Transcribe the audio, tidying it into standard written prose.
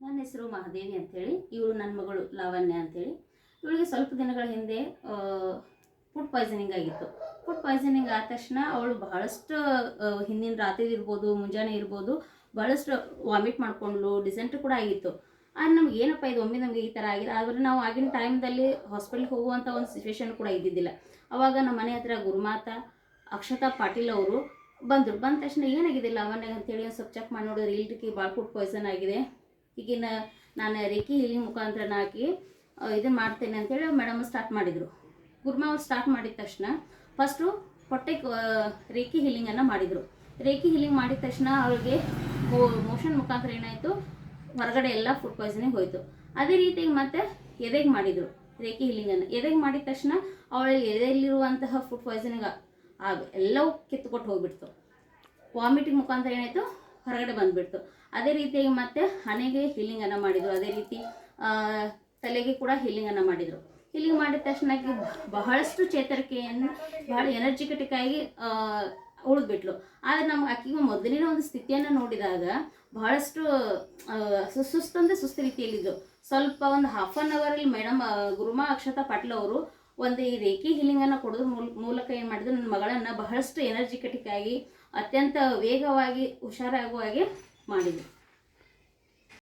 ನನ್ನ ಹೆಸರು ಮಹಾದೇವಿ ಅಂಥೇಳಿ. ಇವಳು ನನ್ನ ಮಗಳು ಲಾವಣ್ಯ ಅಂಥೇಳಿ. ಇವಳಿಗೆ ಸ್ವಲ್ಪ ದಿನಗಳ ಹಿಂದೆ ಫುಡ್ ಪಾಯ್ಸನಿಂಗ್ ಆಗಿತ್ತು. ಫುಡ್ ಪಾಯ್ಸನಿಂಗ್ ಆದ ತಕ್ಷಣ ಅವಳು ಬಹಳಷ್ಟು ಹಿಂದಿನ ರಾತ್ರಿ ಇರ್ಬೋದು, ಮುಂಜಾನೆ ಇರ್ಬೋದು, ಬಹಳಷ್ಟು ವಾಮಿಟ್ ಮಾಡಿಕೊಂಡ್ಲು. ಡಿಸೆಂಟ್ರಿ ಕೂಡ ಆಗಿತ್ತು. ಆದ್ರೆ ನಮ್ಗೆ ಏನಪ್ಪ ಇದು ಒಮ್ಮೆ ನಮಗೆ ಈ ಥರ ಆಗಿದೆ. ಆದರೆ ನಾವು ಆಗಿನ ಟೈಮ್ದಲ್ಲಿ ಹಾಸ್ಪಿಟ್ಲಿಗೆ ಹೋಗುವಂಥ ಒಂದು ಸಿಚುವೇಶನ್ ಕೂಡ ಇದ್ದಿದ್ದಿಲ್ಲ. ಅವಾಗ ನಮ್ಮ ಮನೆ ಹತ್ರ ಗುರುಮಾತಾ ಅಕ್ಷತಾ ಪಾಟೀಲ್ ಅವರು ಬಂದ ತಕ್ಷಣ ಏನಾಗಿದೆ ಲಾವಣ್ಯ ಅಂತೇಳಿ ಒಂದು ಸ್ವಲ್ಪ ಚೆಕ್ ಮಾಡಿ ನೋಡಿದ್ರೆ ಇಲ್ರಿಕಿ ಭಾಳ ಫುಡ್ ಪಾಯ್ಸನ್ ಆಗಿದೆ. ಈಗಿನ ನಾನು ರೇಖಿ ಹೀಲಿಂಗ್ ಮುಖಾಂತರ ಹಾಕಿ ಇದನ್ನು ಮಾಡ್ತೇನೆ ಅಂತೇಳಿ ಮೇಡಮ್ ಸ್ಟಾರ್ಟ್ ಮಾಡಿದರು. ಗುರುಮಾ ಅವ್ರು ಸ್ಟಾರ್ಟ್ ಮಾಡಿದ ತಕ್ಷಣ ಫಸ್ಟು ಹೊಟ್ಟೆಗೆ ರೇಖಿ ಹೀಲಿಂಗನ್ನು ಮಾಡಿದರು. ರೇಖಿ ಹೀಲಿಂಗ್ ಮಾಡಿದ ತಕ್ಷಣ ಅವಳಿಗೆ ಮೋಷನ್ ಮುಖಾಂತರ ಏನಾಯಿತು, ಹೊರಗಡೆ ಎಲ್ಲ ಫುಡ್ ಪಾಯ್ಸನಿಂಗ್ ಹೋಯಿತು. ಅದೇ ರೀತಿಯಾಗಿ ಮತ್ತೆ ಎದೆಗೆ ಮಾಡಿದರು ರೇಖಿ ಹೀಲಿಂಗನ್ನು. ಎದೆಗೆ ಮಾಡಿದ ತಕ್ಷಣ ಅವಳ ಎದೆಯಲ್ಲಿರುವಂತಹ ಫುಡ್ ಪಾಯ್ಸನಿಂಗ್ ಎಲ್ಲವೂ ಕಿತ್ತುಕೊಟ್ಟು ಹೋಗ್ಬಿಡ್ತು. ವಾಮಿಟಿಂಗ್ ಮುಖಾಂತರ ಏನಾಯಿತು, ಹೊರಗಡೆ ಬಂದುಬಿಡ್ತು. ಅದೇ ರೀತಿಯಾಗಿ ಮತ್ತೆ ಹಣೆಗೆ ಹೀಲಿಂಗನ್ನು ಮಾಡಿದರು. ಅದೇ ರೀತಿ ತಲೆಗೆ ಕೂಡ ಹೀಲಿಂಗನ್ನು ಮಾಡಿದರು. ಹೀಲಿಂಗ್ ಮಾಡಿದ ತಕ್ಷಣ ಬಹಳಷ್ಟು ಚೇತರಿಕೆಯನ್ನು, ಬಹಳ ಎನರ್ಜಿಟಿಕ್ ಆಗಿ ಉಳಿದ್ಬಿಟ್ಲು. ಆದರೆ ನಮ್ಗೆ ಆಕೆಗೆ ಮೊದಲಿನ ಒಂದು ಸ್ಥಿತಿಯನ್ನು ನೋಡಿದಾಗ ಬಹಳಷ್ಟು ಸುಸ್ತಂದರೆ ಸುಸ್ತು ರೀತಿಯಲ್ಲಿದ್ದು. ಸ್ವಲ್ಪ ಒಂದು ಹಾಫ್ ಆನ್ ಅವರಲ್ಲಿ ಮೇಡಮ್ ಗುರುಮಾ ಅಕ್ಷತಾ ಪಾಟೀಲ್ ಅವರು ಒಂದು ಈ ರೇಖಿ ಹೀಲಿಂಗನ್ನು ಕೊಡೋದ್ರ ಮೂಲಕ ಏನು ಮಾಡಿದ್ರು, ನನ್ನ ಮಗಳನ್ನು ಬಹಳಷ್ಟು ಎನರ್ಜಿಟಿಕ್ ಆಗಿ ಅತ್ಯಂತ ವೇಗವಾಗಿ ಹುಷಾರಾಗುವ ಹಾಗೆ ಮಾಡಿದರು.